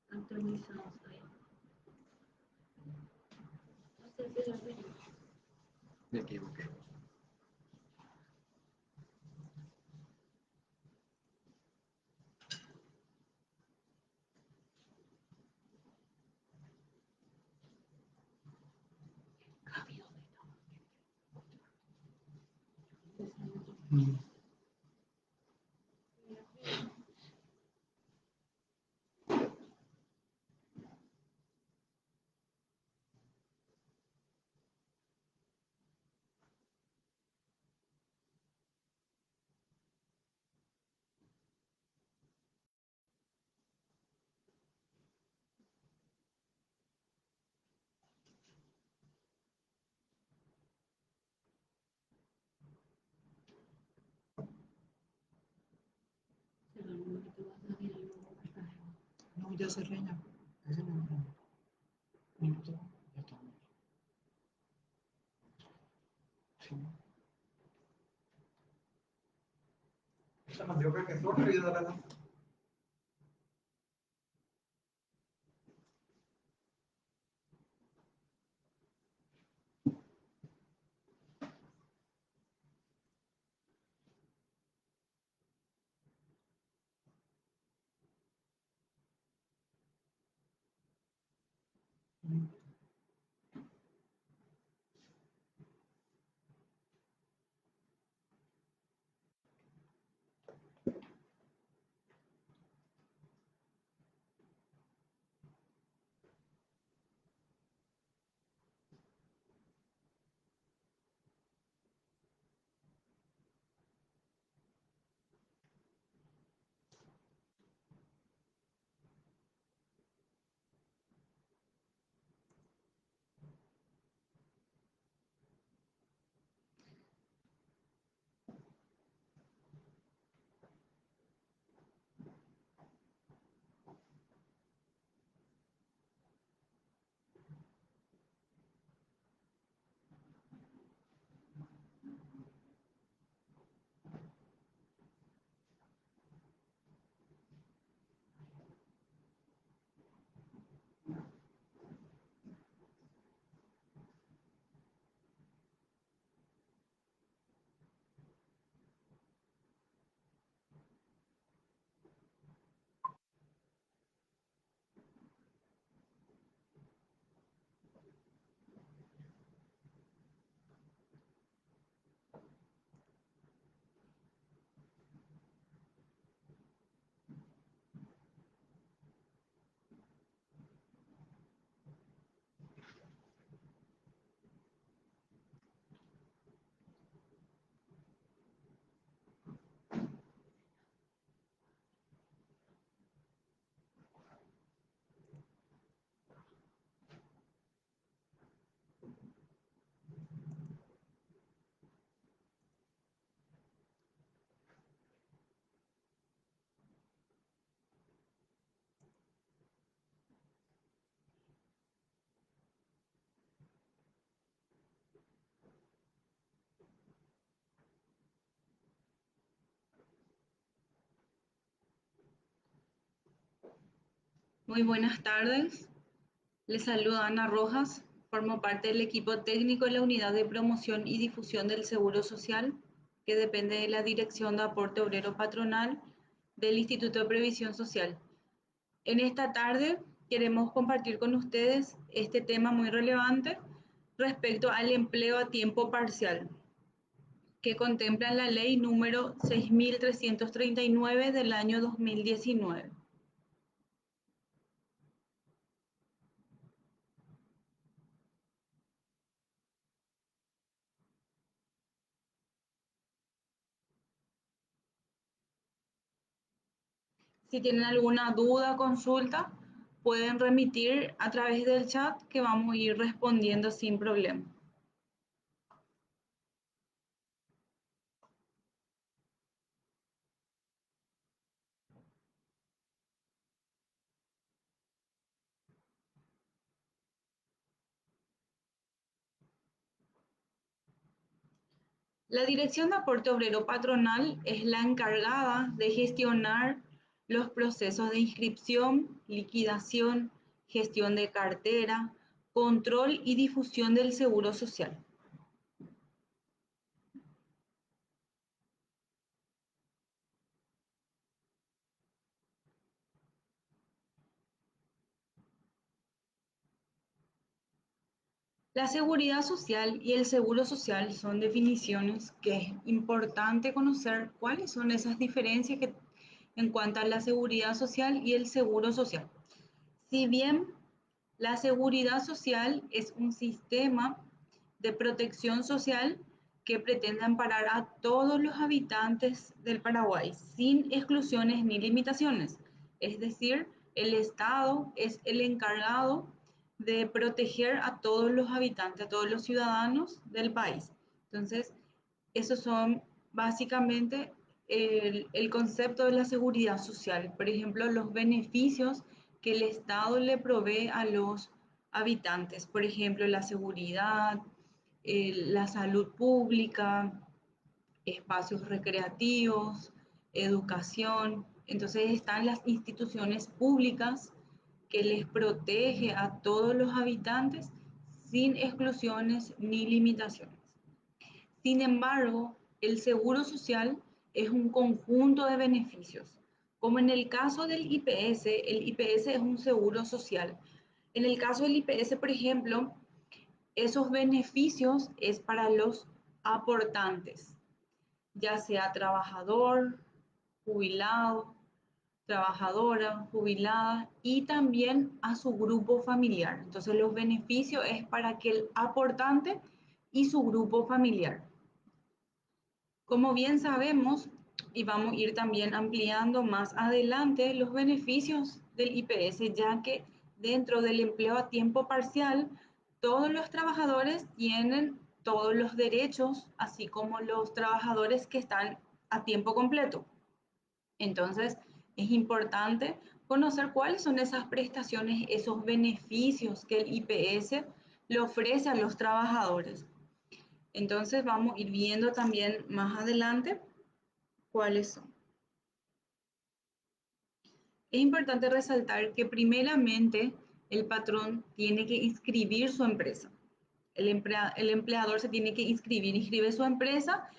Actualizamos ahí. No sé si lo ven. Me equivoqué. Mm. Cerrar un poquito más la vida y luego marcar. No, ya cerré ya. Ese número. Minuto. Ya está. Sí. Se nos dio que no quería dar la. Muy buenas tardes. Les saluda Ana Rojas. Formo parte del equipo técnico de la Unidad de Promoción y Difusión del Seguro Social, que depende de la Dirección de Aporte Obrero Patronal del Instituto de Previsión Social. En esta tarde queremos compartir con ustedes este tema muy relevante respecto al empleo a tiempo parcial, que contempla la ley número 6.339 del año 2019. Si tienen alguna duda, consulta, pueden remitir a través del chat que vamos a ir respondiendo sin problema. La Dirección de Aporte Obrero Patronal es la encargada de gestionar los procesos de inscripción, liquidación, gestión de cartera, control y difusión del seguro social. La seguridad social y el seguro social son definiciones que es importante conocer cuáles son esas diferencias que, en cuanto a la seguridad social y el seguro social. Si bien la seguridad social es un sistema de protección social que pretende amparar a todos los habitantes del Paraguay sin exclusiones ni limitaciones. Es decir, el Estado es el encargado de proteger a todos los habitantes, a todos los ciudadanos del país. Entonces, esos son básicamente el concepto de la seguridad social. Por ejemplo, los beneficios que el Estado le provee a los habitantes. Por ejemplo, la seguridad, la salud pública, espacios recreativos, educación. Entonces están las instituciones públicas que les protege a todos los habitantes sin exclusiones ni limitaciones. Sin embargo, el seguro social es un conjunto de beneficios. Como en el caso del IPS, el IPS es un seguro social. En el caso del IPS, por ejemplo, esos beneficios es para los aportantes, ya sea trabajador, jubilado, trabajadora, jubilada y también a su grupo familiar. Entonces los beneficios es para que el aportante y su grupo familiar. Como bien sabemos, y vamos a ir también ampliando más adelante los beneficios del IPS, ya que dentro del empleo a tiempo parcial, todos los trabajadores tienen todos los derechos, así como los trabajadores que están a tiempo completo. Entonces, es importante conocer cuáles son esas prestaciones, esos beneficios que el IPS le ofrece a los trabajadores. Entonces, vamos a ir viendo también más adelante cuáles son. Es importante resaltar que primeramente el patrón tiene que inscribir su empresa. El empleador se tiene que inscribe su empresa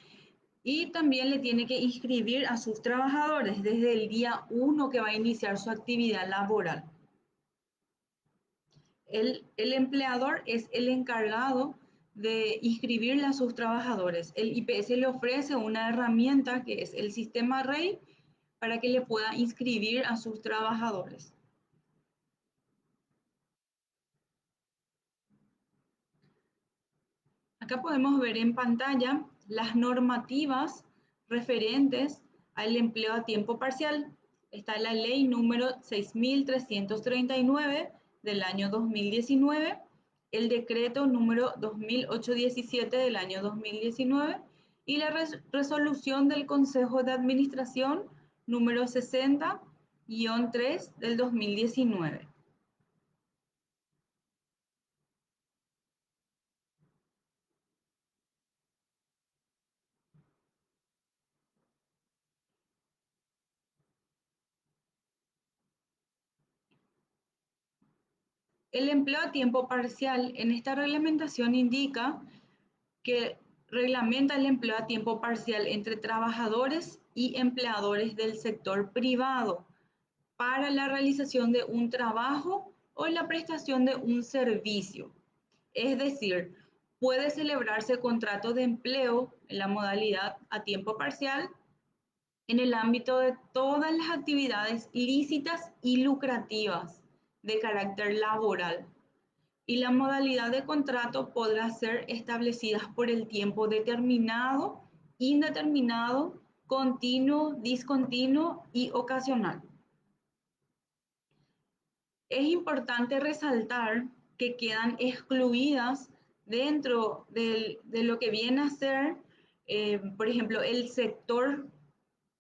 y también le tiene que inscribir a sus trabajadores desde el día 1 que va a iniciar su actividad laboral. El empleador es el encargado de inscribirle a sus trabajadores. El IPS le ofrece una herramienta que es el sistema REI para que le pueda inscribir a sus trabajadores. Acá podemos ver en pantalla las normativas referentes al empleo a tiempo parcial. Está la ley número 6.339 del año 2019, el decreto número 2817 del año 2019 y la resolución del Consejo de Administración número 60-3 del 2019. El empleo a tiempo parcial en esta reglamentación indica que reglamenta el empleo a tiempo parcial entre trabajadores y empleadores del sector privado para la realización de un trabajo o la prestación de un servicio. Es decir, puede celebrarse contrato de empleo en la modalidad a tiempo parcial en el ámbito de todas las actividades lícitas y lucrativas de carácter laboral, y la modalidad de contrato podrá ser establecida por el tiempo determinado, indeterminado, continuo, discontinuo y ocasional. Es importante resaltar que quedan excluidas dentro de lo que viene a ser, por ejemplo, el sector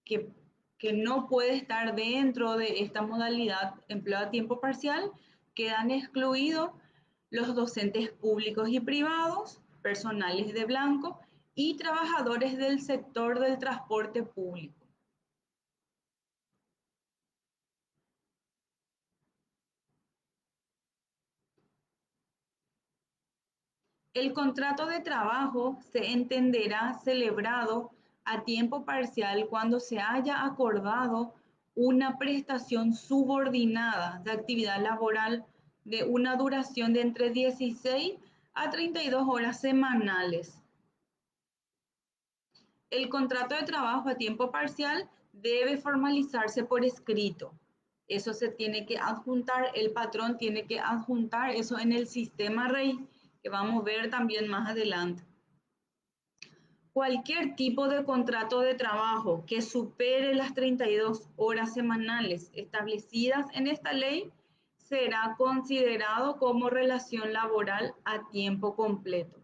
que, que no puede estar dentro de esta modalidad empleo a tiempo parcial, quedan excluidos los docentes públicos y privados, personales de blanco y trabajadores del sector del transporte público. El contrato de trabajo se entenderá celebrado a tiempo parcial cuando se haya acordado una prestación subordinada de actividad laboral de una duración de entre 16 a 32 horas semanales. El contrato de trabajo a tiempo parcial debe formalizarse por escrito. Eso se tiene que adjuntar, el patrón tiene que adjuntar eso en el sistema REI, que vamos a ver también más adelante. Cualquier tipo de contrato de trabajo que supere las 32 horas semanales establecidas en esta ley será considerado como relación laboral a tiempo completo.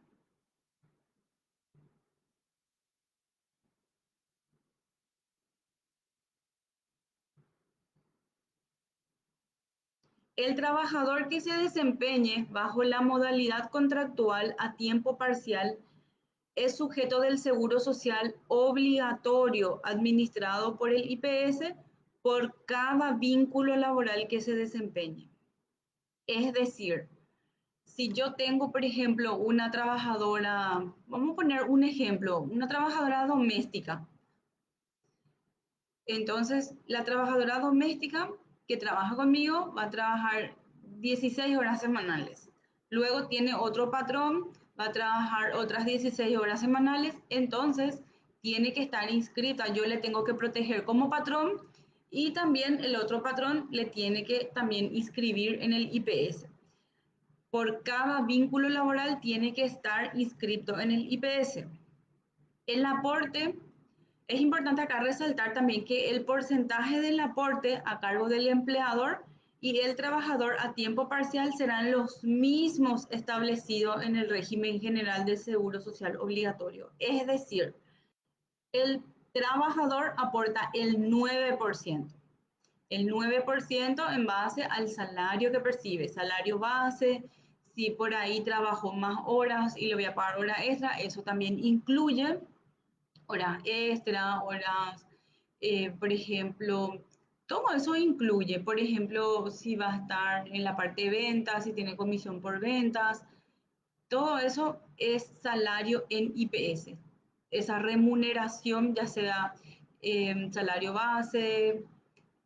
El trabajador que se desempeñe bajo la modalidad contractual a tiempo parcial es sujeto del seguro social obligatorio administrado por el IPS por cada vínculo laboral que se desempeñe. Es decir, si yo tengo, por ejemplo, una trabajadora, vamos a poner un ejemplo, una trabajadora doméstica. Entonces, la trabajadora doméstica que trabaja conmigo va a trabajar 16 horas semanales. Luego tiene otro patrón, va a trabajar otras 16 horas semanales. Entonces, tiene que estar inscrita. Yo le tengo que proteger como patrón y también el otro patrón le tiene que también inscribir en el IPS. Por cada vínculo laboral tiene que estar inscrito en el IPS. El aporte, es importante acá resaltar también que el porcentaje del aporte a cargo del empleador y el trabajador a tiempo parcial serán los mismos establecidos en el régimen general del Seguro Social Obligatorio. Es decir, el trabajador aporta el 9% en base al salario que percibe, salario base. Si por ahí trabajó más horas y le voy a pagar hora extra, eso también incluye horas extra, horas, por ejemplo, todo eso incluye, por ejemplo, si va a estar en la parte de ventas, si tiene comisión por ventas, todo eso es salario en IPS. Esa remuneración, ya sea salario base,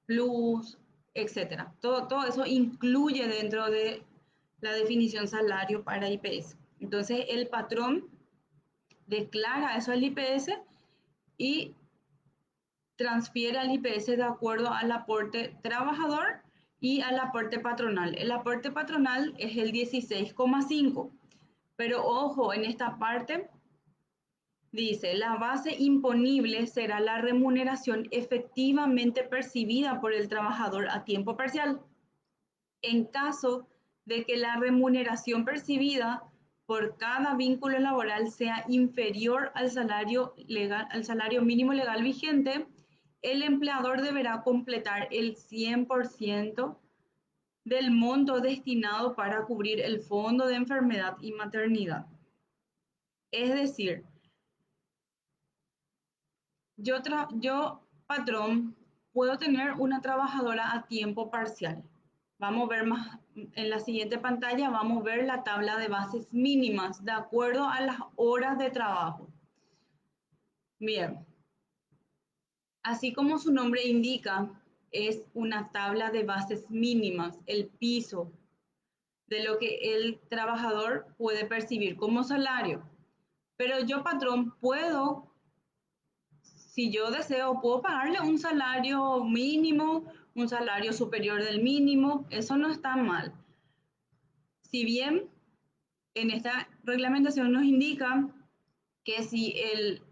plus, etcétera. Todo eso incluye dentro de la definición salario para IPS. Entonces, el patrón declara eso al IPS y transfiere al IPS de acuerdo al aporte trabajador y al aporte patronal. El aporte patronal es el 16,5, pero ojo, en esta parte dice, la base imponible será la remuneración efectivamente percibida por el trabajador a tiempo parcial. En caso de que la remuneración percibida por cada vínculo laboral sea inferior al salario legal, al salario mínimo legal vigente, el empleador deberá completar el 100% del monto destinado para cubrir el fondo de enfermedad y maternidad. Es decir, yo, patrón, puedo tener una trabajadora a tiempo parcial. Vamos a ver más en la siguiente pantalla, vamos a ver la tabla de bases mínimas de acuerdo a las horas de trabajo. Bien, así como su nombre indica, es una tabla de bases mínimas, el piso de lo que el trabajador puede percibir como salario. Pero yo, patrón, puedo, si yo deseo, puedo pagarle un salario mínimo, un salario superior del mínimo, eso no está mal. Si bien en esta reglamentación nos indica que si el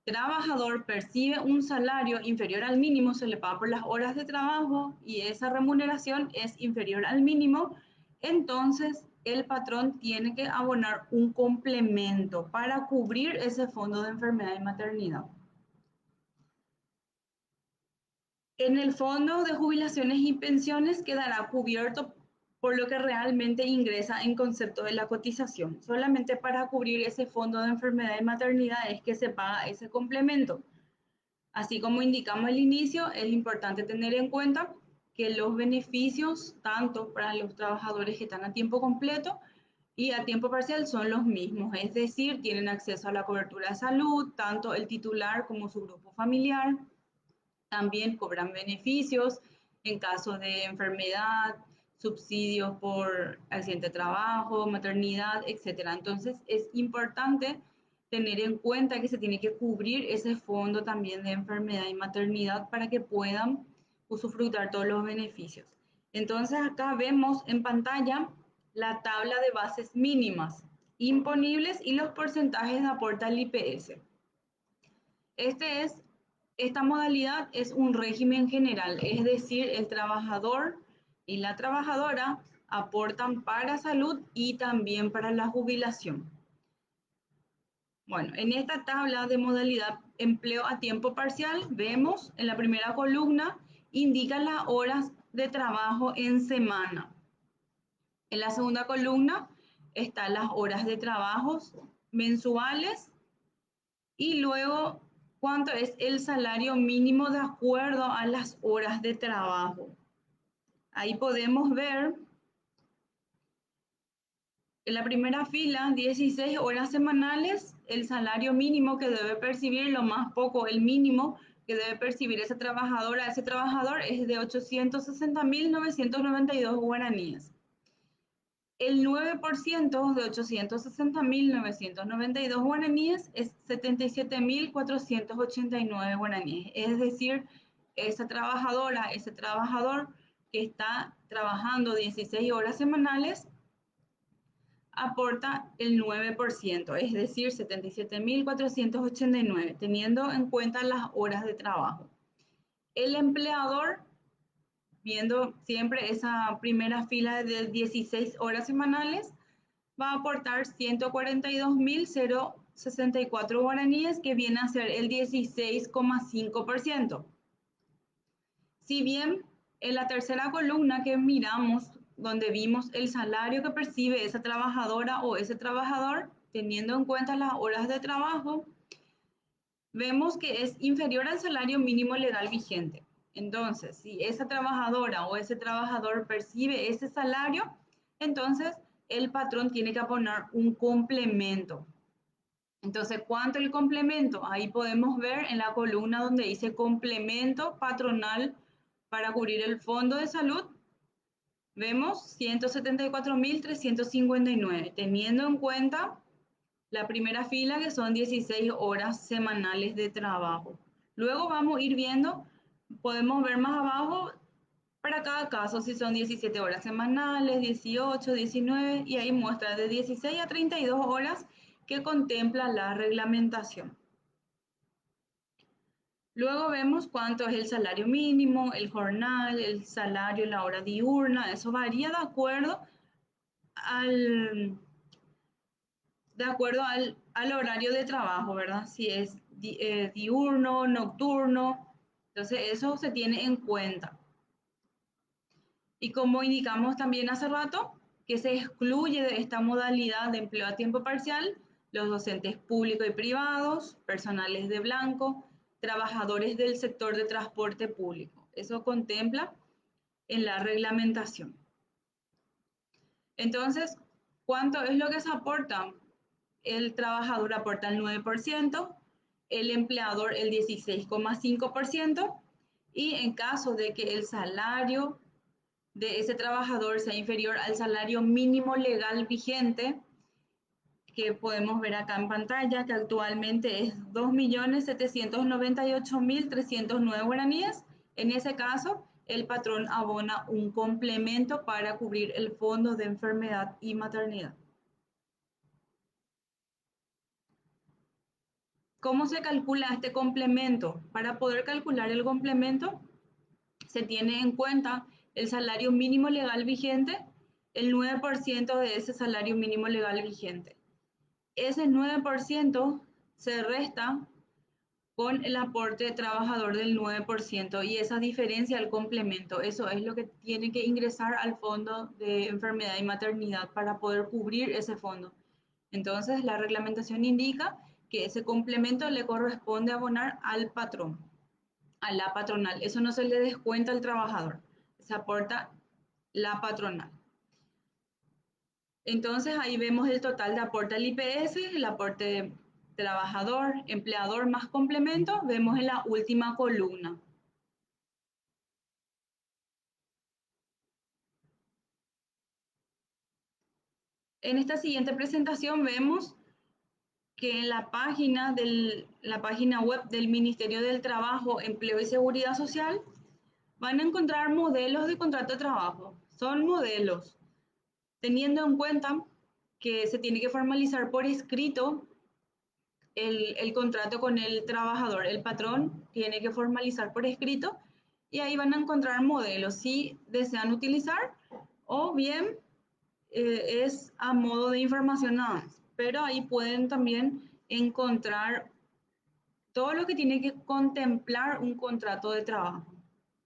trabajador percibe un salario inferior al mínimo, se le paga por las horas de trabajo y esa remuneración es inferior al mínimo, entonces el patrón tiene que abonar un complemento para cubrir ese fondo de enfermedad y maternidad. En el fondo de jubilaciones y pensiones quedará cubierto por lo que realmente ingresa en concepto de la cotización. Solamente para cubrir ese fondo de enfermedad y maternidad es que se paga ese complemento. Así como indicamos al inicio, es importante tener en cuenta que los beneficios, tanto para los trabajadores que están a tiempo completo y a tiempo parcial, son los mismos. Es decir, tienen acceso a la cobertura de salud, tanto el titular como su grupo familiar. También cobran beneficios en caso de enfermedad, subsidios por accidente de trabajo, maternidad, etcétera. Entonces es importante tener en cuenta que se tiene que cubrir ese fondo también de enfermedad y maternidad para que puedan usufructar todos los beneficios. Entonces acá vemos en pantalla la tabla de bases mínimas imponibles y los porcentajes de aporte al IPS. Esta modalidad es un régimen general, es decir, el trabajador y la trabajadora aportan para salud y también para la jubilación. Bueno, en esta tabla de modalidad empleo a tiempo parcial, vemos en la primera columna, indica las horas de trabajo en semana. En la segunda columna están las horas de trabajo mensuales y luego cuánto es el salario mínimo de acuerdo a las horas de trabajo. Ahí podemos ver en la primera fila 16 horas semanales, el salario mínimo que debe percibir, lo más poco, el mínimo que debe percibir esa trabajadora, ese trabajador es de 860.992 guaraníes. El 9% de 860.992 guaraníes es 77.489 guaraníes. Es decir, esa trabajadora, ese trabajador que está trabajando 16 horas semanales aporta el 9%, es decir, 77.489, teniendo en cuenta las horas de trabajo. El empleador, viendo siempre esa primera fila de 16 horas semanales, va a aportar 142.064 guaraníes, que viene a ser el 16,5%. Si bien en la tercera columna que miramos, donde vimos el salario que percibe esa trabajadora o ese trabajador, teniendo en cuenta las horas de trabajo, vemos que es inferior al salario mínimo legal vigente. Entonces, si esa trabajadora o ese trabajador percibe ese salario, entonces el patrón tiene que poner un complemento. Entonces, ¿cuánto el complemento? Ahí podemos ver en la columna donde dice complemento patronal para cubrir el fondo de salud. Vemos 174.359, teniendo en cuenta la primera fila, que son 16 horas semanales de trabajo. Luego vamos a ir viendo, podemos ver más abajo para cada caso, si son 17 horas semanales, 18, 19, y ahí muestra de 16 a 32 horas que contempla la reglamentación. Luego vemos cuánto es el salario mínimo, el jornal, el salario, la hora diurna. Eso varía al, al horario de trabajo, ¿verdad? Si es diurno, nocturno. Entonces eso se tiene en cuenta. Y como indicamos también hace rato, que se excluye de esta modalidad de empleo a tiempo parcial los docentes públicos y privados, personales de blanco, trabajadores del sector de transporte público. Eso contempla en la reglamentación. Entonces, ¿cuánto es lo que se aporta? El trabajador aporta el 9%, el empleador el 16,5%, y en caso de que el salario de ese trabajador sea inferior al salario mínimo legal vigente, que podemos ver acá en pantalla, que actualmente es 2.798.309 guaraníes. En ese caso, el patrón abona un complemento para cubrir el fondo de enfermedad y maternidad. ¿Cómo se calcula este complemento? Para poder calcular el complemento, se tiene en cuenta el salario mínimo legal vigente, el 9% de ese salario mínimo legal vigente. Ese 9% se resta con el aporte trabajador del 9% y esa diferencia al complemento. Eso es lo que tiene que ingresar al fondo de enfermedad y maternidad para poder cubrir ese fondo. Entonces, la reglamentación indica que ese complemento le corresponde abonar al patrón, a la patronal. Eso no se le descuenta al trabajador, se aporta la patronal. Entonces ahí vemos el total de aporte al IPS, el aporte trabajador, empleador más complemento, vemos en la última columna. En esta siguiente presentación vemos que en la página web del Ministerio del Trabajo, Empleo y Seguridad Social van a encontrar modelos de contrato de trabajo. Son modelos, teniendo en cuenta que se tiene que formalizar por escrito el contrato con el trabajador. El patrón tiene que formalizar por escrito y ahí van a encontrar modelos si desean utilizar o bien es a modo de información nada más. Pero ahí pueden también encontrar todo lo que tiene que contemplar un contrato de trabajo,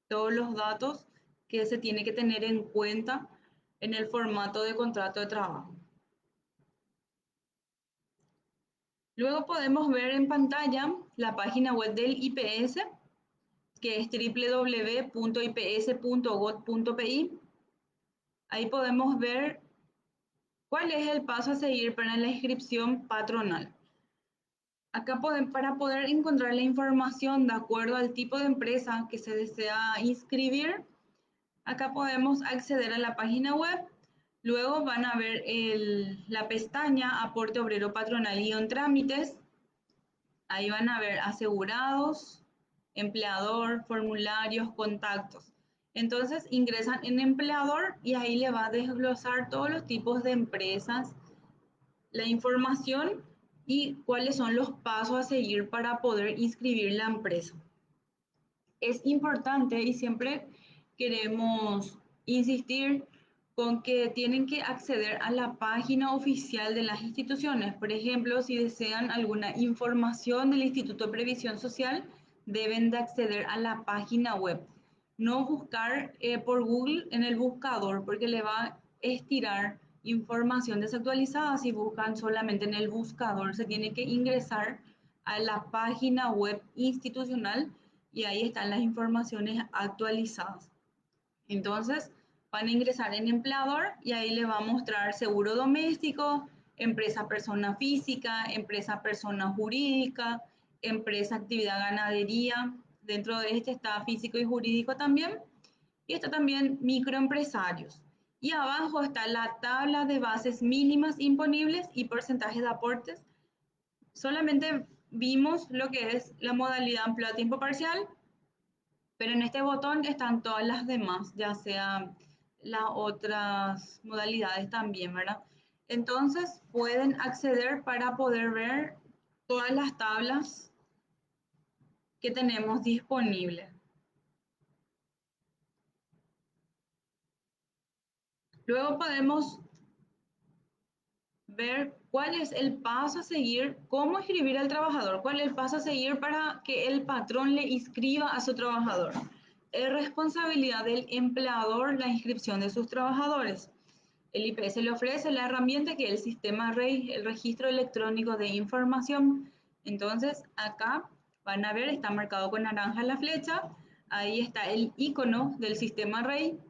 todos los datos que se tiene que tener en cuenta en el formato de contrato de trabajo. Luego podemos ver en pantalla la página web del IPS, que es www.ips.gov.pi. Ahí podemos ver cuál es el paso a seguir para la inscripción patronal. Acá para poder encontrar la información de acuerdo al tipo de empresa que se desea inscribir, acá podemos acceder a la página web. Luego van a ver la pestaña Aporte Obrero Patronal y Trámites. Ahí van a ver asegurados, empleador, formularios, contactos. Entonces ingresan en empleador y ahí le va a desglosar todos los tipos de empresas, la información y cuáles son los pasos a seguir para poder inscribir la empresa. Es importante y siempre queremos insistir con que tienen que acceder a la página oficial de las instituciones. Por ejemplo, si desean alguna información del Instituto de Previsión Social, deben de acceder a la página web. No buscar por Google en el buscador, porque le va a estirar información desactualizada si buscan solamente en el buscador. Se tiene que ingresar a la página web institucional y ahí están las informaciones actualizadas. Entonces, van a ingresar en empleador y ahí le va a mostrar seguro doméstico, empresa persona física, empresa persona jurídica, empresa actividad ganadería. Dentro de este está físico y jurídico también. Y está también microempresarios. Y abajo está la tabla de bases mínimas imponibles y porcentajes de aportes. Solamente vimos lo que es la modalidad empleo a tiempo parcial, pero en este botón están todas las demás, ya sea las otras modalidades también, ¿verdad? Entonces pueden acceder para poder ver todas las tablas que tenemos disponibles. Luego podemos ver cuál es el paso a seguir, cómo inscribir al trabajador, cuál es el paso a seguir para que el patrón le inscriba a su trabajador. Es responsabilidad del empleador la inscripción de sus trabajadores. El IPS le ofrece la herramienta que es el sistema REI, el registro electrónico de información. Entonces, acá van a ver, está marcado con naranja la flecha, ahí está el icono del sistema REI.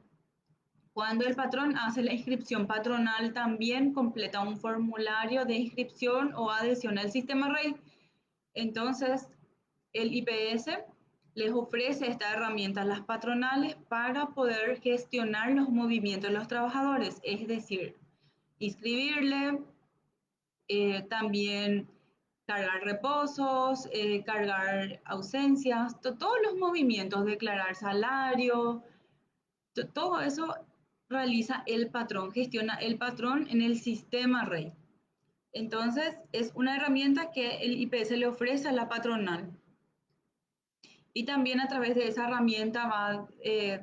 Cuando el patrón hace la inscripción patronal, también completa un formulario de inscripción o adhesión al sistema REI. Entonces, el IPS les ofrece esta herramienta a las patronales para poder gestionar los movimientos de los trabajadores, es decir, inscribirle, también cargar reposos, cargar ausencias, todos los movimientos, declarar salario, todo eso realiza el patrón, gestiona el patrón en el sistema REI. Entonces, es una herramienta que el IPS le ofrece a la patronal. Y también a través de esa herramienta va a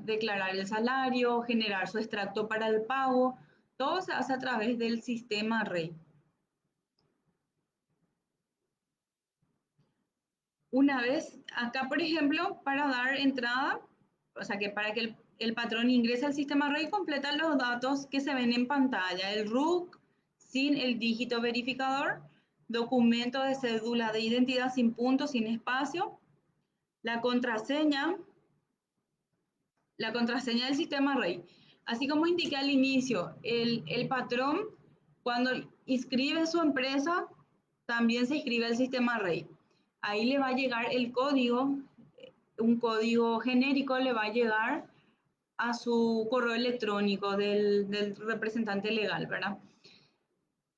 declarar el salario, generar su extracto para el pago. Todo se hace a través del sistema REI. Una vez, acá por ejemplo, para dar entrada, o sea que para que el patrón ingrese al sistema REI, completa los datos que se ven en pantalla, el RUC sin el dígito verificador, documento de cédula de identidad sin punto, sin espacio, la contraseña, la contraseña del sistema REI. Así como indiqué al inicio, el patrón cuando inscribe su empresa, también se inscribe al sistema REI. Ahí le va a llegar el código, un código genérico le va a llegar a su correo electrónico del representante legal, ¿verdad?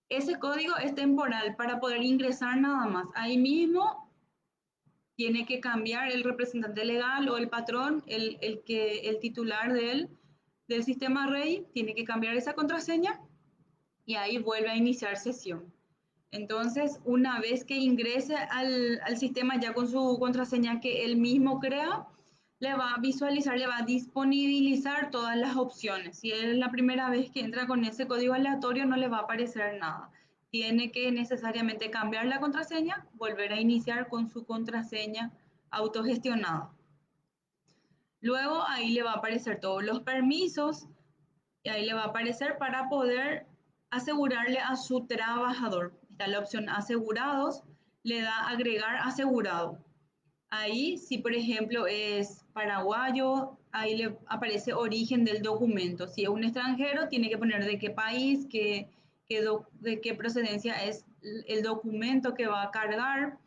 Ese código es temporal para poder ingresar nada más. Ahí mismo tiene que cambiar el representante legal o el patrón, el titular del sistema REI, tiene que cambiar esa contraseña y ahí vuelve a iniciar sesión. Entonces, una vez que ingrese al sistema ya con su contraseña que él mismo crea, le va a visualizar, le va a disponibilizar todas las opciones. Si es la primera vez que entra con ese código aleatorio, no le va a aparecer nada. Tiene que necesariamente cambiar la contraseña, volver a iniciar con su contraseña autogestionada. Luego ahí le va a aparecer todos los permisos y ahí le va a aparecer para poder asegurarle a su trabajador. Está la opción asegurados, le da agregar asegurado. Ahí, si por ejemplo es paraguayo, ahí le aparece origen del documento. Si es un extranjero, tiene que poner de qué país, de qué procedencia es el documento que va a cargar.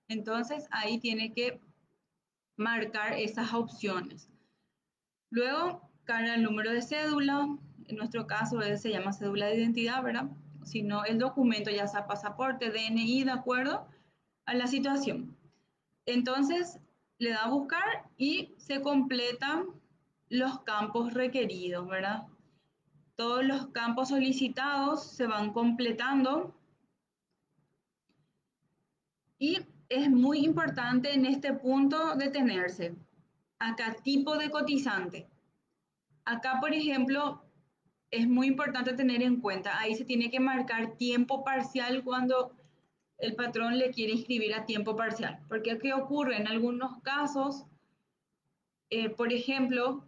Entonces, ahí tiene que marcar esas opciones. Luego, carga el número de cédula, en nuestro caso se llama cédula de identidad, ¿verdad? Si no, el documento ya sea pasaporte, DNI, de acuerdo a la situación. Entonces, le da a buscar y se completan los campos requeridos, ¿verdad? Todos los campos solicitados se van completando y es muy importante en este punto detenerse. Acá, tipo de cotizante. Acá, por ejemplo, es muy importante tener en cuenta, ahí se tiene que marcar tiempo parcial cuando el patrón le quiere inscribir a tiempo parcial. Porque ¿qué ocurre? En algunos casos, por ejemplo,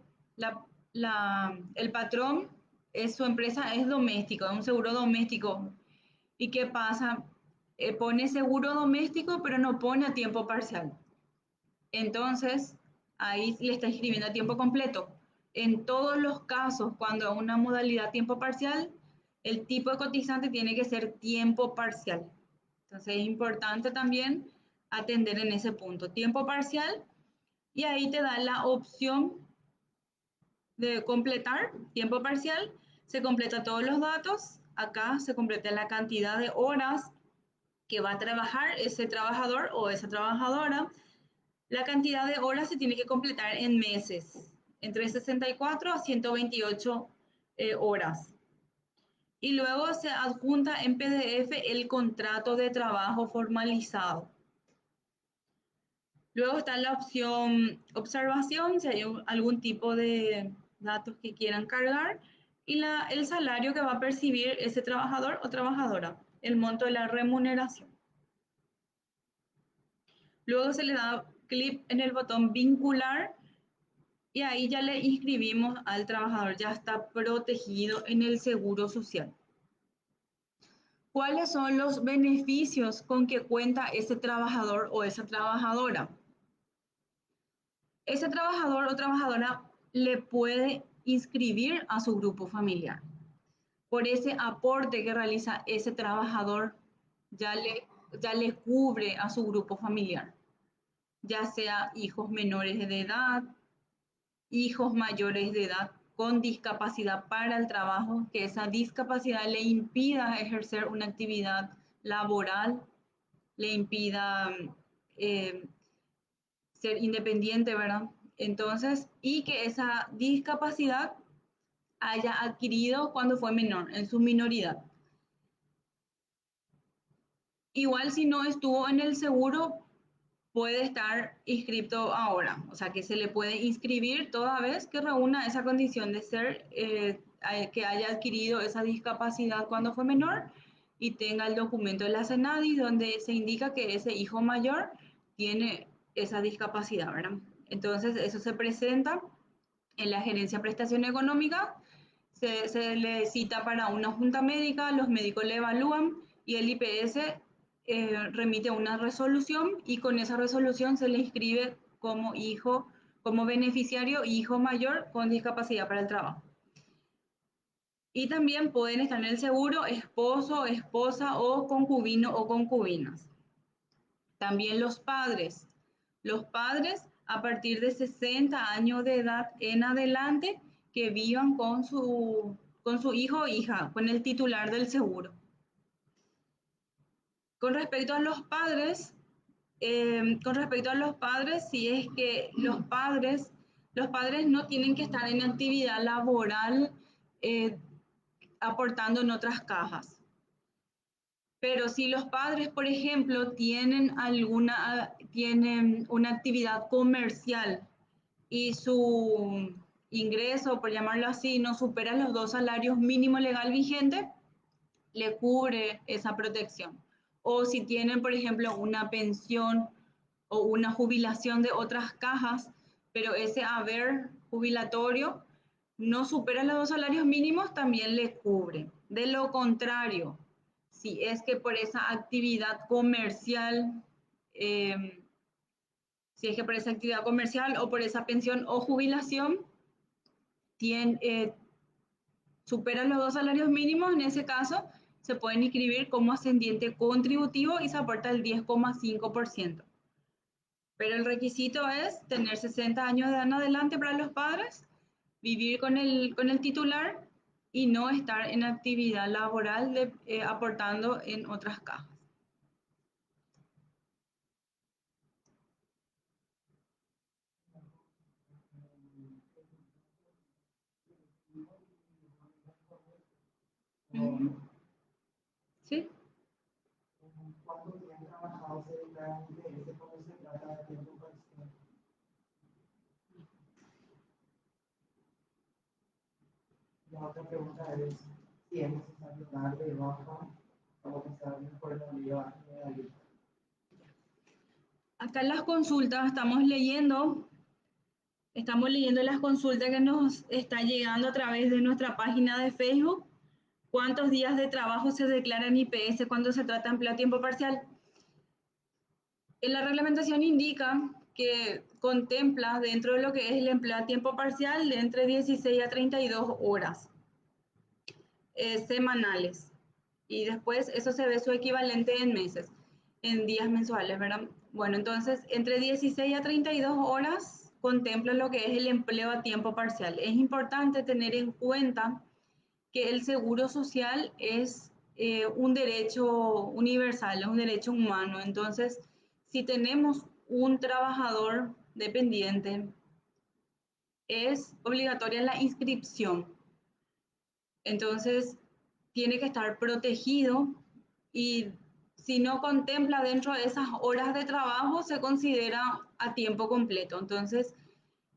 el patrón, su empresa es doméstico, es un seguro doméstico. ¿Y qué pasa? Pone seguro doméstico, pero no pone a tiempo parcial. Entonces, ahí le está inscribiendo a tiempo completo. En todos los casos, cuando una modalidad tiempo parcial, el tipo de cotizante tiene que ser tiempo parcial. Entonces, es importante también atender en ese punto. Tiempo parcial, y ahí te da la opción de completar tiempo parcial. Se completa todos los datos. Acá se completa la cantidad de horas que va a trabajar ese trabajador o esa trabajadora. La cantidad de horas se tiene que completar en meses, entre 64 a 128 horas. Y luego se adjunta en PDF el contrato de trabajo formalizado. Luego está la opción observación, si hay algún tipo de datos que quieran cargar, y el salario que va a percibir ese trabajador o trabajadora, el monto de la remuneración. Luego se le da clic en el botón vincular y ahí ya le inscribimos al trabajador, ya está protegido en el seguro social. ¿Cuáles son los beneficios con que cuenta ese trabajador o esa trabajadora? Ese trabajador o trabajadora le puede inscribir a su grupo familiar. Por ese aporte que realiza ese trabajador, ya le cubre a su grupo familiar, ya sea hijos menores de edad, hijos mayores de edad con discapacidad para el trabajo, que esa discapacidad le impida ejercer una actividad laboral, le impida eh, ser independiente, ¿verdad? Entonces, y que esa discapacidad haya adquirido cuando fue menor, en su minoridad. Igual si no estuvo en el seguro, puede estar inscrito ahora, o sea que se le puede inscribir toda vez que reúna esa condición de ser, que haya adquirido esa discapacidad cuando fue menor y tenga el documento de la CENADI donde se indica que ese hijo mayor tiene esa discapacidad, ¿verdad? Entonces, eso se presenta en la gerencia de prestación económica, se le cita para una junta médica, los médicos le evalúan y el IPS remite una resolución y con esa resolución se le inscribe como hijo, como beneficiario hijo mayor con discapacidad para el trabajo. Y también pueden estar en el seguro esposo, esposa o concubino o concubinas. También los padres a partir de 60 años de edad en adelante que vivan con su hijo o hija, con el titular del seguro. Con respecto a los padres, si es que los padres no tienen que estar en actividad laboral eh, aportando en otras cajas. Pero si los padres, por ejemplo, tienen una actividad comercial y su ingreso, por llamarlo así, no supera los 2 salarios mínimos legal vigente, le cubre esa protección. O si tienen, por ejemplo, una pensión o una jubilación de otras cajas, pero ese haber jubilatorio no supera los 2 salarios mínimos, también le cubre. De lo contrario, si es que por esa actividad comercial, eh, si es que por esa actividad comercial o por esa pensión o jubilación, tiene, superan los 2 salarios mínimos, en ese caso se pueden inscribir como ascendiente contributivo y se aporta el 10,5%. Pero el requisito es tener 60 años de edad en adelante para los padres, vivir con el titular y no estar en actividad laboral aportando en otras cajas. ¿Sí? ¿Cuánto tiempo trabajado se declara en IPS cuando se trata de tiempo parcial? La otra pregunta es si es necesario dar de baja para pasar por la vida generalista. Acá en las consultas estamos leyendo las consultas que nos está llegando a través de nuestra página de Facebook. ¿Cuántos días de trabajo se declaran IPS cuando se trata de empleo a tiempo parcial? En la reglamentación indica que contempla dentro de lo que es el empleo a tiempo parcial de entre 16 a 32 horas semanales. Y después eso se ve su equivalente en meses, en días mensuales, ¿verdad? Bueno, entonces entre 16 a 32 horas contempla lo que es el empleo a tiempo parcial. Es importante tener en cuenta que el seguro social es un derecho universal, es un derecho humano. Entonces, si tenemos un trabajador dependiente, es obligatoria la inscripción. Entonces, tiene que estar protegido y si no contempla dentro de esas horas de trabajo, se considera a tiempo completo. Entonces,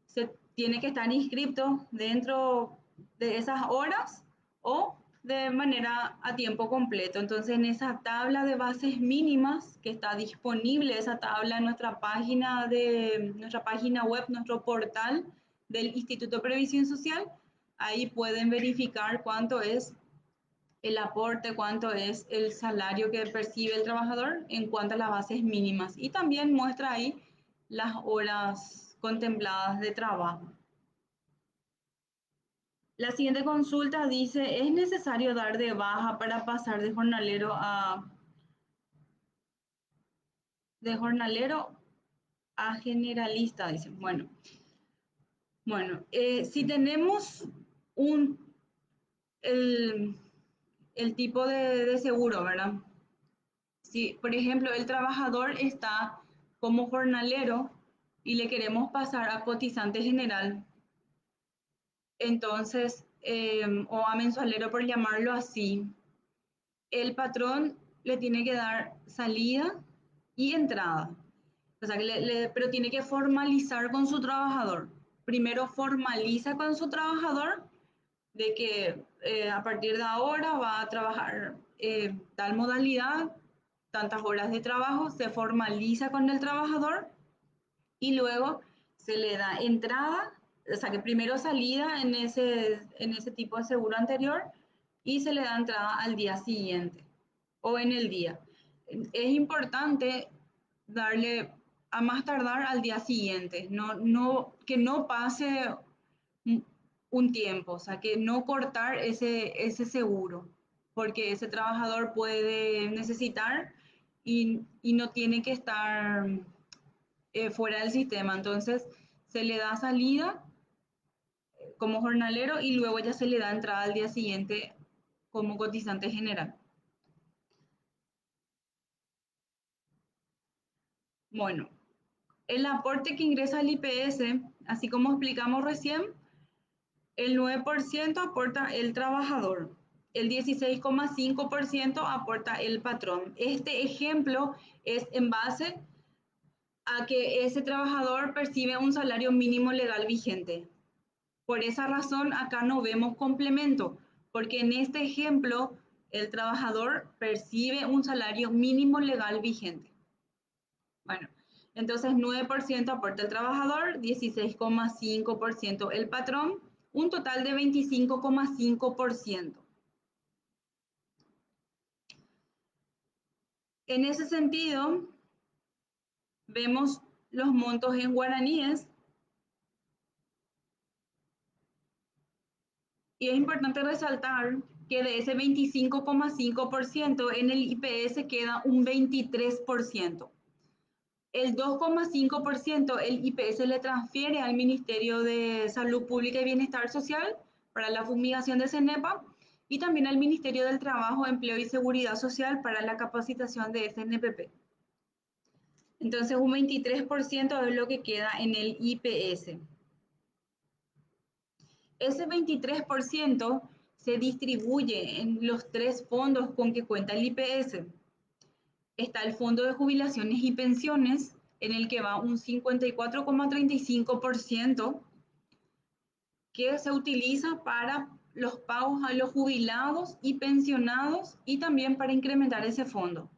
se tiene que estar inscrito dentro de esas horas o de manera a tiempo completo. Entonces, en esa tabla de bases mínimas que está disponible, esa tabla en nuestra página web, nuestro portal del Instituto de Previsión Social, ahí pueden verificar cuánto es el aporte, cuánto es el salario que percibe el trabajador en cuanto a las bases mínimas. Y también muestra ahí las horas contempladas de trabajo. La siguiente consulta dice, ¿es necesario dar de baja para pasar de jornalero a generalista? Dice, si tenemos un, el, el tipo de seguro, ¿verdad? Si, por ejemplo, el trabajador está como jornalero y le queremos pasar a cotizante general, entonces, o a mensualero por llamarlo así, el patrón le tiene que dar salida y entrada. O sea, pero tiene que formalizar con su trabajador. Primero formaliza con su trabajador de que a partir de ahora va a trabajar tal modalidad, tantas horas de trabajo, se formaliza con el trabajador y luego se le da entrada, o sea que primero salida en ese tipo de seguro anterior y se le da entrada al día siguiente o en el día. Es importante darle a más tardar al día siguiente, que no pase un tiempo, o sea, que no cortar ese seguro, porque ese trabajador puede necesitar y no tiene que estar fuera del sistema. Entonces, se le da salida como jornalero y luego ya se le da entrada al día siguiente como cotizante general. Bueno, el aporte que ingresa al IPS, así como explicamos recién, el 9% aporta el trabajador, el 16,5% aporta el patrón. Este ejemplo es en base a que ese trabajador percibe un salario mínimo legal vigente. Por esa razón, acá no vemos complemento, porque en este ejemplo el trabajador percibe un salario mínimo legal vigente. Bueno, entonces 9% aporta el trabajador, 16,5% el patrón, un total de 25,5%. En ese sentido, vemos los montos en guaraníes y es importante resaltar que de ese 25,5% en el IPS queda un 23%. El 2,5% el IPS le transfiere al Ministerio de Salud Pública y Bienestar Social para la fumigación de CENEPA y también al Ministerio del Trabajo, Empleo y Seguridad Social para la capacitación de SNPP. Entonces un 23% es lo que queda en el IPS. Ese 23% se distribuye en los tres fondos con que cuenta el IPS. Está el Fondo de Jubilaciones y Pensiones, en el que va un 54,35% que se utiliza para los pagos a los jubilados y pensionados y también para incrementar ese fondo.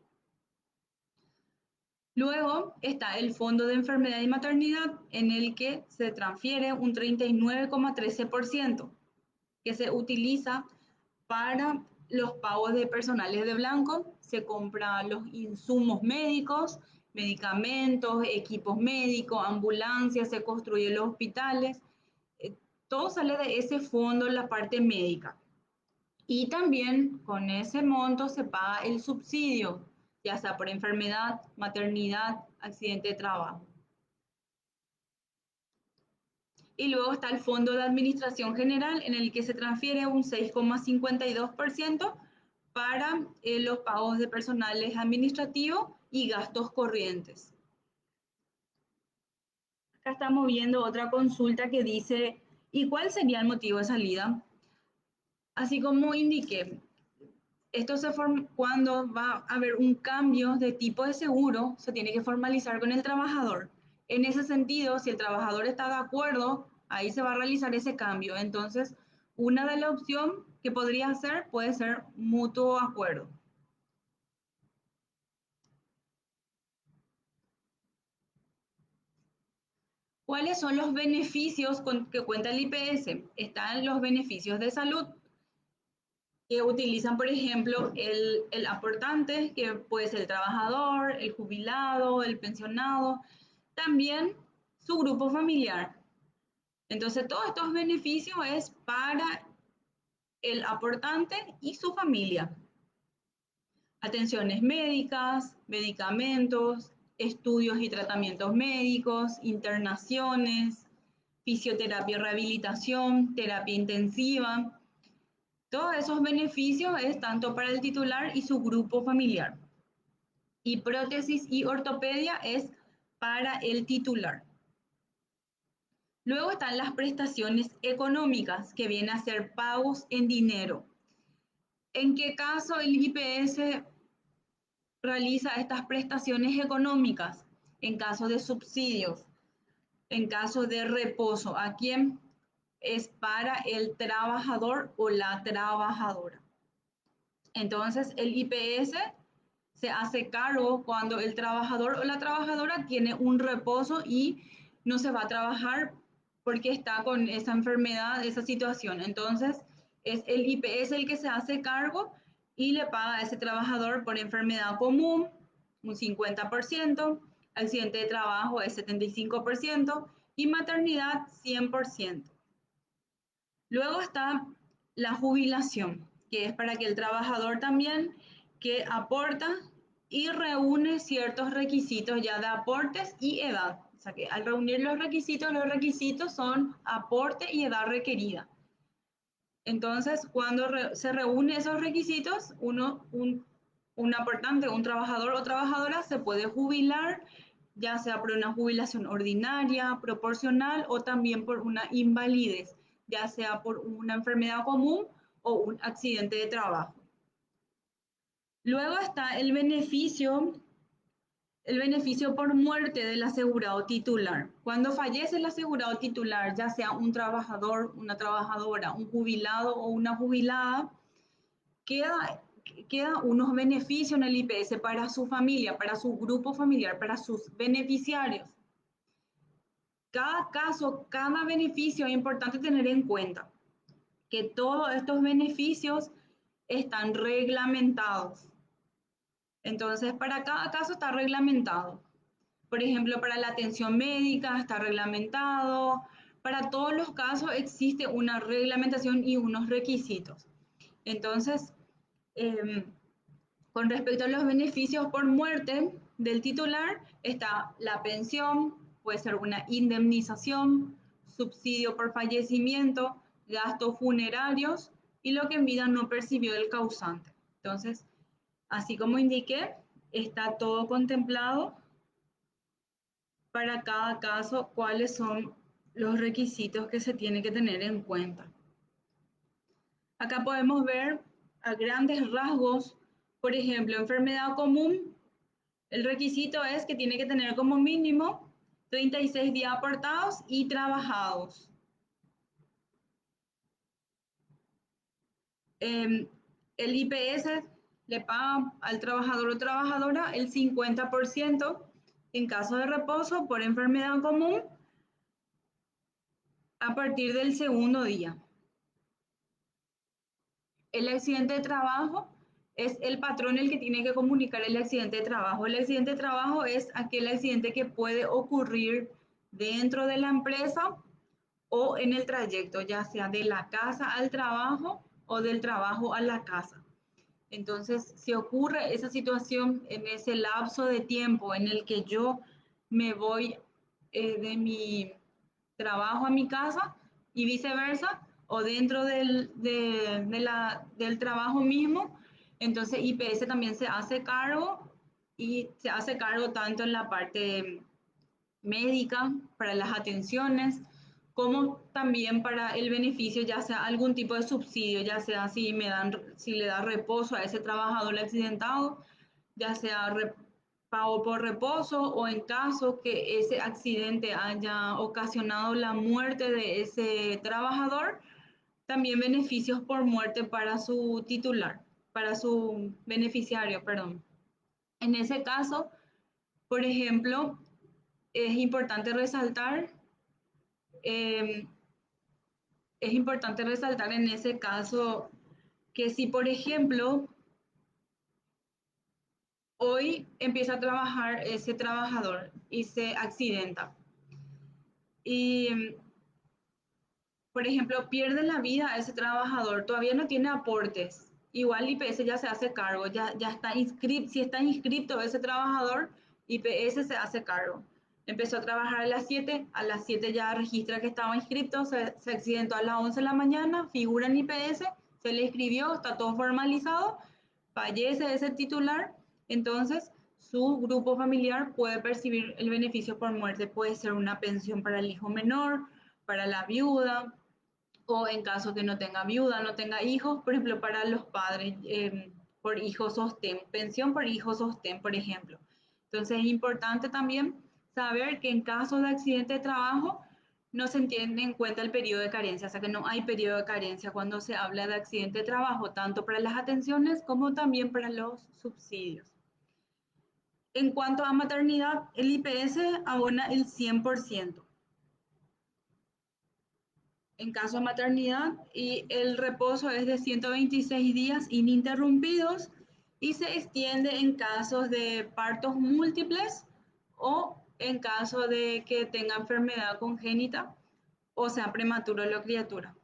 Luego está el Fondo de Enfermedad y Maternidad, en el que se transfiere un 39,13%, que se utiliza para los pagos de personales de blanco, se compran los insumos médicos, medicamentos, equipos médicos, ambulancias, se construyen los hospitales, todo sale de ese fondo en la parte médica. Y también con ese monto se paga el subsidio, ya sea por enfermedad, maternidad, accidente de trabajo. Y luego está el Fondo de Administración General, en el que se transfiere un 6,52% para los pagos de personales administrativos y gastos corrientes. Acá estamos viendo otra consulta que dice, ¿y cuál sería el motivo de salida? Así como indiqué, cuando va a haber un cambio de tipo de seguro, se tiene que formalizar con el trabajador. En ese sentido, si el trabajador está de acuerdo, ahí se va a realizar ese cambio. Entonces, una de las opciones que podría hacer puede ser mutuo acuerdo. ¿Cuáles son los beneficios que cuenta el IPS? Están los beneficios de salud, que utilizan, por ejemplo, el aportante, que puede ser el trabajador, el jubilado, el pensionado, también su grupo familiar. Entonces, todos estos beneficios es para el aportante y su familia. Atenciones médicas, medicamentos, estudios y tratamientos médicos, internaciones, fisioterapia y rehabilitación, terapia intensiva. Todos esos beneficios es tanto para el titular y su grupo familiar. Y prótesis y ortopedia es para el titular. Luego están las prestaciones económicas, que vienen a ser pagos en dinero. ¿En qué caso el IPS realiza estas prestaciones económicas? En caso de subsidios, en caso de reposo. ¿A quién? Es para el trabajador o la trabajadora. Entonces, el IPS se hace cargo cuando el trabajador o la trabajadora tiene un reposo y no se va a trabajar porque está con esa enfermedad, esa situación. Entonces, es el IPS el que se hace cargo y le paga a ese trabajador por enfermedad común un 50%, accidente de trabajo es 75% y maternidad 100%. Luego está la jubilación, que es para que el trabajador también que aporta y reúne ciertos requisitos ya de aportes y edad. O sea que al reunir los requisitos son aporte y edad requerida. Entonces, cuando se reúnen esos requisitos, un aportante, un trabajador o trabajadora se puede jubilar, ya sea por una jubilación ordinaria, proporcional o también por una invalidez, ya sea por una enfermedad común o un accidente de trabajo. Luego está el beneficio por muerte del asegurado titular. Cuando fallece el asegurado titular, ya sea un trabajador, una trabajadora, un jubilado o una jubilada, queda, queda unos beneficios en el IPS para su familia, para su grupo familiar, para sus beneficiarios. Cada caso, cada beneficio es importante tener en cuenta que todos estos beneficios están reglamentados. Entonces, para cada caso está reglamentado. Por ejemplo, para la atención médica está reglamentado. Para todos los casos existe una reglamentación y unos requisitos. Entonces, eh, con respecto a los beneficios por muerte del titular, está la pensión, puede ser una indemnización, subsidio por fallecimiento, gastos funerarios y lo que en vida no percibió el causante. Entonces, así como indiqué, está todo contemplado para cada caso cuáles son los requisitos que se tiene que tener en cuenta. Acá podemos ver a grandes rasgos, por ejemplo, enfermedad común, el requisito es que tiene que tener como mínimo 36 días aportados y trabajados. El IPS le paga al trabajador o trabajadora el 50% en caso de reposo por enfermedad común a partir del segundo día. El accidente de trabajo es el patrón el que tiene que comunicar el accidente de trabajo. El accidente de trabajo es aquel accidente que puede ocurrir dentro de la empresa o en el trayecto, ya sea de la casa al trabajo o del trabajo a la casa. Entonces, si ocurre esa situación en ese lapso de tiempo en el que yo me voy de mi trabajo a mi casa y viceversa, o dentro del trabajo mismo, entonces IPS también se hace cargo y se hace cargo tanto en la parte médica, para las atenciones, como también para el beneficio, ya sea algún tipo de subsidio, ya sea si le da reposo a ese trabajador accidentado, ya sea pago por reposo o en caso que ese accidente haya ocasionado la muerte de ese trabajador, también beneficios por muerte para su titular, para su beneficiario, perdón. En ese caso, por ejemplo, es importante resaltar, eh, es importante resaltar en ese caso que si, por ejemplo, hoy empieza a trabajar ese trabajador y se accidenta y, por ejemplo, pierde la vida ese trabajador, todavía no tiene aportes, igual IPS ya se hace cargo, ya está inscrito, si está inscrito ese trabajador, IPS se hace cargo. Empezó a trabajar a las 7 ya registra que estaba inscrito, se accidentó a las 11 de la mañana, figura en IPS, se le escribió, está todo formalizado, fallece ese titular, entonces su grupo familiar puede percibir el beneficio por muerte, puede ser una pensión para el hijo menor, para la viuda, o en caso que no tenga viuda, no tenga hijos, por ejemplo, para los padres por hijo sostén, pensión por hijo sostén, por ejemplo. Entonces es importante también saber que en caso de accidente de trabajo no se entiende en cuenta el periodo de carencia, o sea que no hay periodo de carencia cuando se habla de accidente de trabajo, tanto para las atenciones como también para los subsidios. En cuanto a maternidad, el IPS abona el 100% en caso de maternidad y el reposo es de 126 días ininterrumpidos y se extiende en casos de partos múltiples o en caso de que tenga enfermedad congénita o sea prematuro la criatura.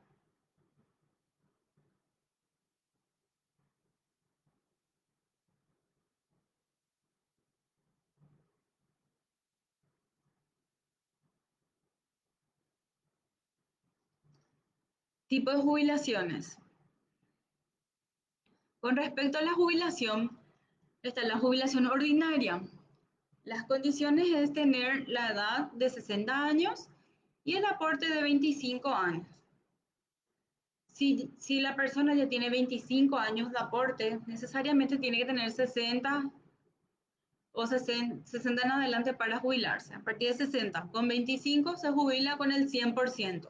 Tipo de jubilaciones. Con respecto a la jubilación, está la jubilación ordinaria. Las condiciones es tener la edad de 60 años y el aporte de 25 años. Si la persona ya tiene 25 años de aporte, necesariamente tiene que tener 60 o 60 en adelante para jubilarse. A partir de 60, con 25 se jubila con el 100%.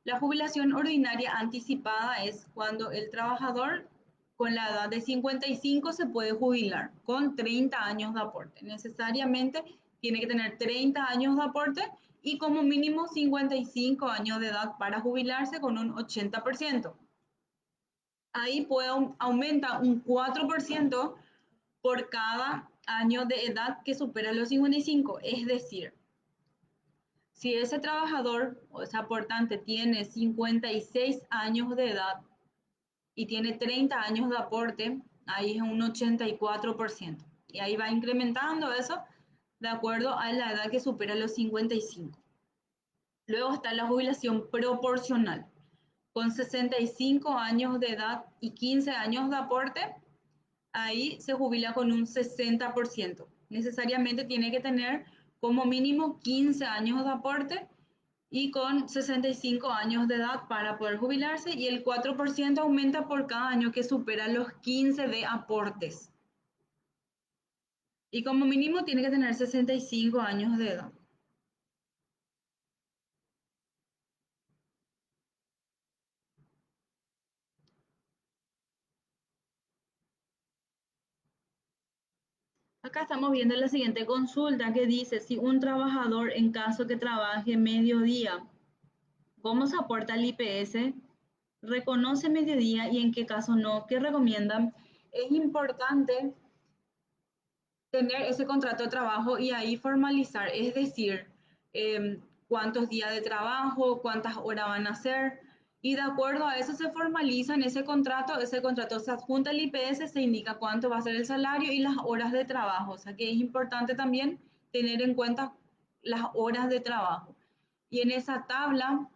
La jubilación ordinaria anticipada es cuando el trabajador con la edad de 55 se puede jubilar con 30 años de aporte. Necesariamente tiene que tener 30 años de aporte y como mínimo 55 años de edad para jubilarse con un 80%. Ahí aumenta un 4% por cada año de edad que supera los 55. Es decir, si ese trabajador o ese aportante tiene 56 años de edad y tiene 30 años de aporte, ahí es un 84%. Y ahí va incrementando eso de acuerdo a la edad que supera los 55. Luego está la jubilación proporcional. Con 65 años de edad y 15 años de aporte, ahí se jubila con un 60%. Necesariamente tiene que tener como mínimo 15 años de aporte y con 65 años de edad para poder jubilarse y el 4% aumenta por cada año que supera los 15 de aportes. Y como mínimo tiene que tener 65 años de edad. Acá estamos viendo la siguiente consulta que dice, si un trabajador en caso que trabaje mediodía, ¿cómo se aporta el IPS? ¿Reconoce mediodía y en qué caso no? ¿Qué recomiendan? Es importante tener ese contrato de trabajo y ahí formalizar, es decir, cuántos días de trabajo, cuántas horas van a hacer, y de acuerdo a eso se formaliza en ese contrato se adjunta el IPS, se indica cuánto va a ser el salario y las horas de trabajo, o sea que es importante también tener en cuenta las horas de trabajo. Y en esa tabla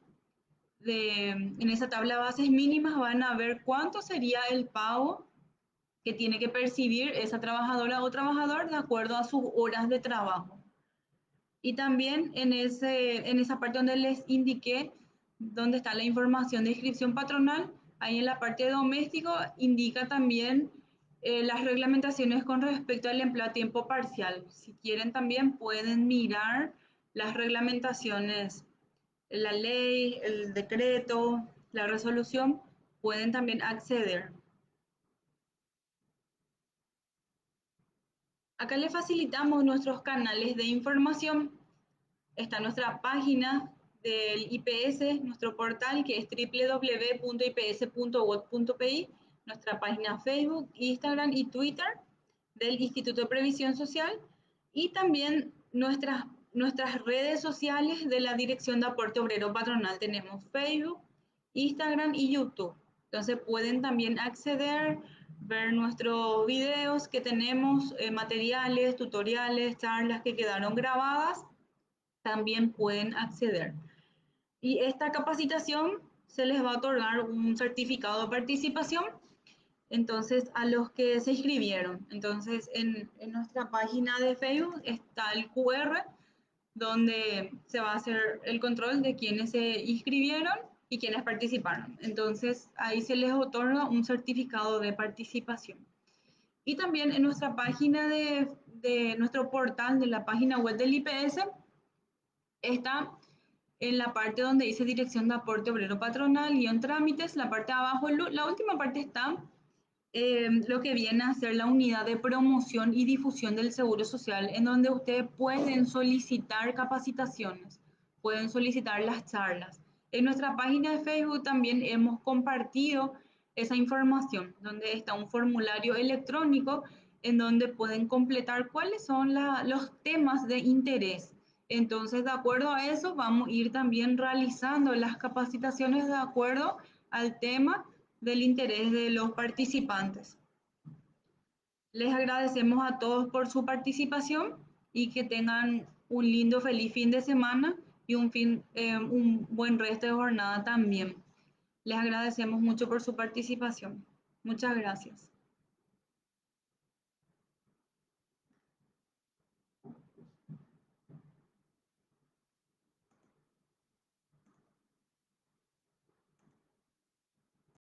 de bases mínimas van a ver cuánto sería el pago que tiene que percibir esa trabajadora o trabajador de acuerdo a sus horas de trabajo. Y también en esa parte donde les indiqué, donde está la información de inscripción patronal, ahí en la parte de doméstico indica también las reglamentaciones con respecto al empleo a tiempo parcial. Si quieren también pueden mirar las reglamentaciones, la ley, el decreto, la resolución, pueden también acceder. Acá le facilitamos nuestros canales de información. Está nuestra página del IPS, nuestro portal que es www.ips.gov.pi, nuestra página Facebook, Instagram y Twitter del Instituto de Previsión Social y también nuestras redes sociales de la Dirección de Aporte Obrero Patronal. Tenemos Facebook, Instagram y YouTube. Entonces pueden también acceder, ver nuestros videos que tenemos, materiales, tutoriales, charlas que quedaron grabadas, también pueden acceder. Y esta capacitación se les va a otorgar un certificado de participación, entonces a los que se inscribieron. Entonces en nuestra página de Facebook está el QR donde se va a hacer el control de quienes se inscribieron y quienes participaron. Entonces ahí se les otorga un certificado de participación. Y también en nuestra página de nuestro portal, de la página web del IPS, está en la parte donde dice Dirección de Aporte Obrero Patronal, guión trámites, la parte de abajo, la última parte está lo que viene a ser la unidad de promoción y difusión del Seguro Social, en donde ustedes pueden solicitar capacitaciones, pueden solicitar las charlas. En nuestra página de Facebook también hemos compartido esa información, donde está un formulario electrónico en donde pueden completar cuáles son los temas de interés. Entonces, de acuerdo a eso, vamos a ir también realizando las capacitaciones de acuerdo al tema del interés de los participantes. Les agradecemos a todos por su participación y que tengan un lindo, feliz fin de semana y un buen resto de jornada también. Les agradecemos mucho por su participación. Muchas gracias.